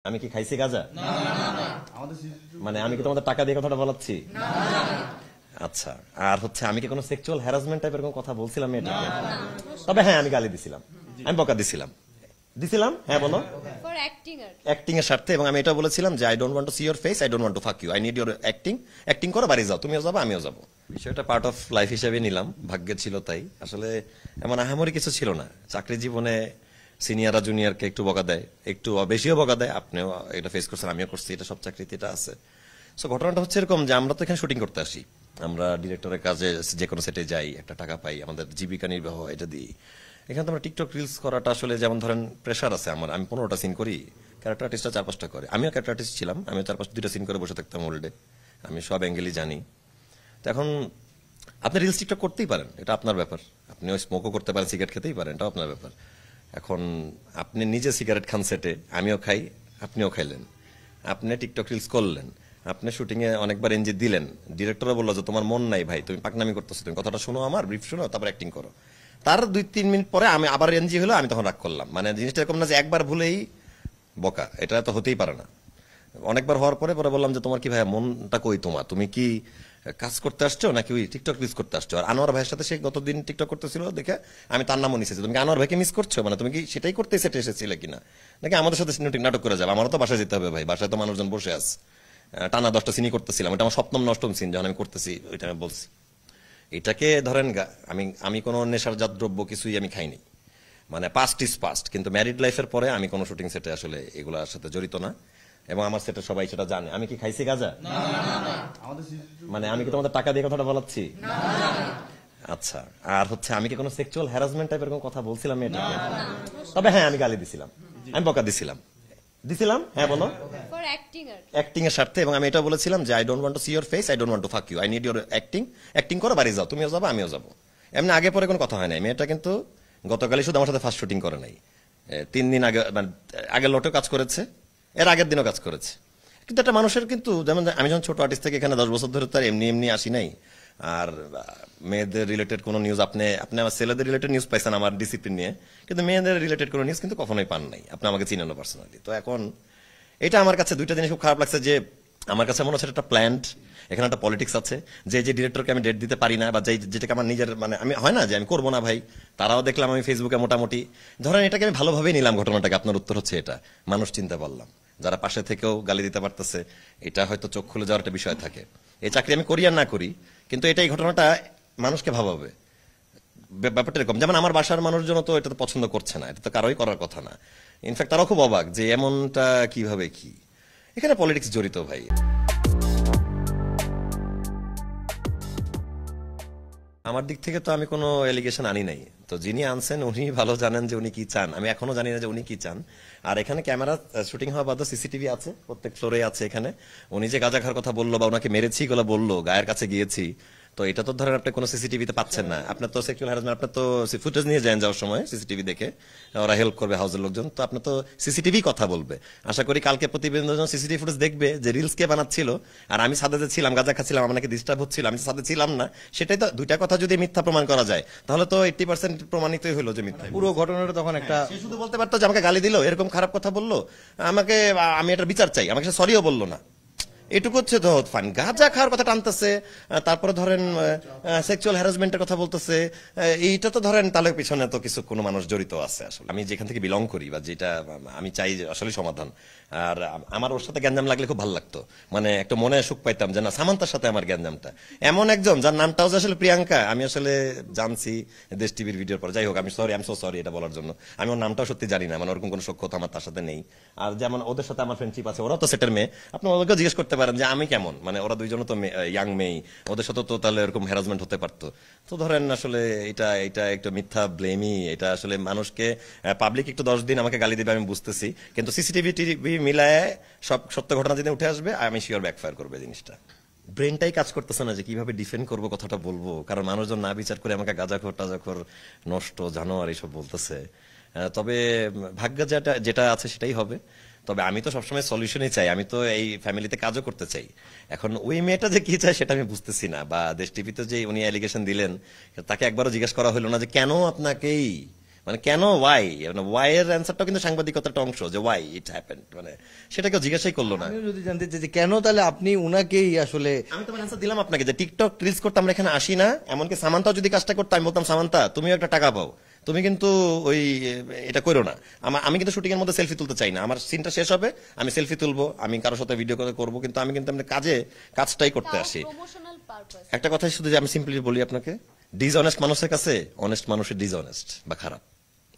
আমি কি খাইছি গাঁজা? মানে আমি কি তোমাদের টাকা দিয়ে কথাটা বলাচ্ছি? আচ্ছা, আর হচ্ছে আমি কি কোনো সেক্সুয়াল হ্যারাসমেন্ট টাইপের কোনো কথা বলছিলাম এটাকে? তবে হ্যাঁ, আমি গালি দিছিলাম, আমি বকা দিছিলাম। হ্যাঁ বলো। ফর অ্যাক্টিং অ্যাক্টিং এর স্বার্থে, এবং আমি এটা বলেছিলাম যে I don't want to see your face, I don't want to fuck you, I need your acting করো, বাড়ি যাও, তুমিও যাবো আমিও যাবো। বিষয়টা পার্ট অফ লাইফ হিসেবে নিলাম, ভাগ্যে ছিল তাই। আসলে এমন আহামরি কিছু ছিল না। চাকরি জীবনে সিনিয়ররা জুনিয়রকে একটু বকা দেয়, একটু বেশিও বকা দেয়, আপনিও এটা ফেস করছেন, আমিও করছি, এটা সব চাকরিতে এটা আছে। সো ঘটনাটা হচ্ছে এরকম যে আমরা তো এখানে শুটিং করতে আসি, আমরা ডিরেক্টরের কাজে যে কোনো সেটে যাই, একটা টাকা পাই, আমাদের জীবিকা নির্বাহ এটা দিই। এখানে তো আমরা টিকটক রিলস করাটা আসলে যেমন ধরেন প্রেশার আছে আমার, আমি 15টা সিন করি, ক্যারেক্টার আর্টিস্টরা 4-5টা করে, আমিও ক্যারেক্টার আর্টিস্ট ছিলাম, আমিও 4-5 সিন করে বসে থাকতাম ওল্ডে, আমি সব অ্যাঙ্গেলই জানি। তো এখন আপনি রিলস টিকটক করতেই পারেন, এটা আপনার ব্যাপার, আপনি ওই স্মোকও করতে পারেন, সিগারেট খেতেই পারেন, এটাও আপনার ব্যাপার। এখন আপনি নিজে সিগারেট খান সেটে, আমিও খাই, আপনিও খাইলেন, আপনি টিকটক রিলস করলেন, আপনি শুটিং এ অনেকবার এনজি দিলেন, ডিরেক্টরও বললো যে তোমার মন নাই ভাই, তুমি পাকনামি করতেছো, তুমি কথাটা শোনো, আমার ব্রিফ শোনো, তারপর অ্যাক্টিং করো। তার 2-3 মিনিট পরে আমি আবার এনজি হলো, আমি তখন রাগ করলাম। মানে জিনিসটা এরকম না যে একবার ভুলেই বকা, এটা তো হতেই পারে না। অনেকবার হওয়ার পরে পরে বললাম যে তোমার কি ভাই মনটা কই, তুমি কি কাজ করতে আসছো নাকি ওই টিকটক মিস করতে আসছো? আর আনোয়ার ভাইয়ের সাথে সে গতদিন টিকটক করতেছিল দেখে আমি তার নামও নিয়েছি, তুমি কি আনোয়ার ভাইকে মিস করছো, মানে তুমি কি সেটাই করতে সেটে এসেছিলে কিনা, নাকি আমাদের সাথে নাটক করে যাবে? আমারও তো বাসায় যেতে হবে ভাই, বাসায় তো মানুষজন বসে আছে। টানা 10টা সিনই করতেছিলাম, এটা আমার 7ম না 8ম সিন যখন আমি করতেছি, ওইটা আমি বলছি। এটাকে ধরেন আমি কোনো নেশারজাত দ্রব্য কিছুই আমি খাইনি, মানে পাস্ট ইজ পাস্ট, কিন্তু ম্যারিড লাইফের পরে আমি কোনো শুটিং সেটে আসলে এগুলোর সাথে জড়িত না, এবং আমার সেটে সবাই সেটা জানে। আমি কি খাইছি গাঁজা? মানে আমি কি তোমাদের টাকা দিয়ে কথাটা বলাচ্ছি? আচ্ছা, আর হচ্ছে আমি কি কোনো সেক্সুয়াল হ্যারাসমেন্ট টাইপের কোনো কথা বলছিলাম এটাকে? তবে হ্যাঁ, আমি গালি দিছিলাম, আমি বকা দিছিলাম। হ্যাঁ বলো। ফর অ্যাক্টিং এর স্বার্থে, এবং আমি এটা বলেছিলাম যে I don't want to see your face, I don't want to fuck you, I need your acting করো, বাড়ি যাও, তুমিও যাবো আমিও যাবো। এমনি আগে পরে কোনো কথা হয় নাই। মেয়েটা কিন্তু গতকালই শুধু আমার সাথে ফার্স্ট শুটিং করে নাই, 3 দিন আগে, মানে আগের লটেও কাজ করেছে, এর আগের দিনও কাজ করেছে। কিন্তু একটা মানুষের কিন্তু, যেমন আমি যখন ছোট আর্টিস্ট থেকে এখানে 10 বছর ধরে তার এমনি এমনি আসি নাই। আর মেয়েদের রিলেটেড কোনো নিউজ আপনি আমার ছেলেদের রিলেটেড নিউজ পাইছেন আমার ডিসিপ্লিন নিয়ে, কিন্তু মেয়েদের রিলেটেড কোনো নিউজ কিন্তু কখনোই পান নাই, আপনি আমাকে চিনেন পার্সোনালি। তো এখন এটা আমার কাছে 2টা জিনিস খুব খারাপ লাগছে, যে আমার কাছে মনে হচ্ছে একটা প্ল্যান্ট, এখানে একটা পলিটিক্স আছে, যে ডিরেক্টরকে আমি ডেট দিতে পারি না, বা যেটাকে আমার নিজের, মানে আমি হয় না যে আমি করবো না ভাই, তারাও দেখলাম আমি ফেসবুকে মোটামুটি ধরেন এটাকে আমি ভালোভাবেই নিলাম ঘটনাটাকে। আপনার উত্তর হচ্ছে এটা, মানুষ চিনতে পারলাম, যারা পাশে থেকেও গালি দিতে পারতেছে, এটা হয়তো চোখ খুলে যাওয়ার একটা বিষয় থাকে। এই চাকরি আমি করি আর না করি, কিন্তু এই ঘটনাটা মানুষকে ভাবাবে। ব্যাপারটা এরকম, যেমন আমার বাসার মানুষজন তো এটা তো পছন্দ করছে না, এটা তো কারোই করার কথা না। ইনফ্যাক্ট তারাও খুব অবাক যে এমনটা কিভাবে, কি এখানে পলিটিক্স জড়িত ভাই। আমার দিক থেকে তো আমি কোনো এলিগেশন আনি নাই, তো যিনি আনছেন উনি ভালো জানেন যে উনি কি চান, আমি এখনো জানি না যে উনি কি চান। আর এখানে ক্যামেরা শুটিং হওয়া বাদ সিসিটিভি আছে, প্রত্যেক ফ্লোরে আছে। এখানে উনি যে গাঁজা খাওয়ার কথা বললো বা ওনাকে মেরেছি এগুলো বললো, গায়ের কাছে গিয়েছি, তো এটা তো ধরেন আপনি কোনো সিসিটিভিতে পাচ্ছেন না। আপনার তো সেক্সুয়াল হ্যারাসমেন্ট, আপনার তো ফুটেজ নিয়ে যাওয়ার সময় সিসিটিভি দেখে ওরা হেল্প করবে হাউসের লোকজন, তো আপনার তো সিসিটিভি কথা বলবে। আশা করি কালকে প্রতিবেদন সিসিটিভি ফুটেজ দেখবে যে রিলস কে বানাচ্ছিল, আর আমি সাথে যে ছিলাম, গাঁজা খাচ্ছিলাম, আমার নাকি ডিস্টার্ব হচ্ছিল, আমি সাথে ছিলাম না, সেটাই তো 2টা কথা যদি মিথ্যা প্রমাণ করা যায় তাহলে তো 80% প্রমাণিতই হলো যে মিথ্যা। পুরো ঘটনাটা তখন একটা, সে শুধু বলতে পারতো যে আমাকে গালি দিল, এরকম খারাপ কথা বললো আমাকে, আমি এটার বিচার চাই, আমাকে সরিও বললো না, এটুকু হচ্ছে তো ফাইন। গাঁজা খাওয়ার কথা টানতেছে, তারপরে ধরেন সেক্সুয়াল হ্যারাসমেন্টের কথা বলতেছে, এইটা তো ধরেন তাহলে পিছনে তো কিছু কোনো মানুষ জড়িত আছে। আসলে আমি যেখান থেকে বিলং করি বা যেটা আমি চাই আসলে সমাধান, আর আমার ওর সাথে গ্যাঞ্জাম লাগলে খুব ভালো লাগতো, মানে একটা মনে সুখ পাইতাম যে না সামান্তার সাথে আমার গ্যাঞ্জামটা, এমন একজন যার নামটাও যে আসলে প্রিয়াঙ্কা, আমি আসলে জানছি দেশ টিভির ভিডিওর পর। যাই হোক, আমি sorry, I am so sorry এটা বলার জন্য, আমি ওর নামটাও সত্যি জানি না, মানে ওরকম কোনো সখ্যতা আমার তার সাথে নেই। আর যেমন ওদের সাথে আমার ফ্রেন্ডশিপ আছে, ওরাও তো সেটের মেয়ে, আপনি ওদেরকেও জিজ্ঞেস করতে পারেন যে আমি কেমন, মানে ওরা দুইজন তো ইয়াং মেয়ে, ওদের সাথে তো তাহলে এরকম হ্যারাসমেন্ট হতে পারতো। তো ধরেন আসলে এটা এটা একটা মিথ্যা ব্লেমই, এটা আসলে মানুষকে, পাবলিক একটু 10 দিন আমাকে গালি দিবে আমি বুঝতেছি, কিন্তু সিসিটিভি টিভি মিলায় সব সত্য ঘটনা যদি উঠে আসবে আমি শিওর ব্যাকফায়ার করবে জিনিসটা। ব্রেনটাই কাজ করতেছে না যে কিভাবে ডিফেন্ড করবো, কথাটা বলবো, কারণ মানুষজন না বিচার করে আমাকে গাঁজাখোর টাজাখোর নষ্ট জানোয়ার এইসব বলতেছে। তবে ভাগ্য যেটা যেটা আছে সেটাই হবে। তবে আমি তো সবসময় সলিউশনই চাই, আমি তো এই ফ্যামিলিতে কাজও করতে চাই। এখন ওই মেয়েটা যে কি চায় সেটা আমি বুঝতেছি না, বা দেশ টিভিতে যে উনি অ্যালিগেশন দিলেন তাকে একবারও জিজ্ঞেস করা হলো না যে কেন আপনাকেই, মানে কেন ওয়াই, মানে ওয়াই এর অ্যান্সারটাও কিন্তু সাংবাদিকতার একটা অংশ, যে ওয়াই ইট হ্যাপেন্ড, মানে সেটা কেউ জিজ্ঞাসাই করলো না। আমিও যদি জানতে চাই যে কেন তাহলে আপনি উনাকেই আসলে, আমি তোমার অ্যান্সার দিলাম আপনাকে যে টিকটক রিলস করতে আমরা এখানে আসি না, এমনকি সামান্তাও যদি কাজটা করতো আমি বলতাম সামান্তা তুমিও একটা টাকা পাও, তুমি কিন্তু ওই এটা করো না। আমি কিন্তু শুটিং এর মধ্যে সেলফি তুলতে চাই না, আমার সিনটা শেষ হবে আমি সেলফি তুলবো, আমি কারোর সাথে ভিডিও করে করবো, কিন্তু আমি কিন্তু কাজটাই করতে আসি। Promotional purpose. একটা কথা শুধু যে আমি সিম্পলি বলি আপনাকে, ডিসঅনেস্ট মানুষের কাছে অনেস্ট মানুষের ডিসঅনেস্ট বা খারাপ।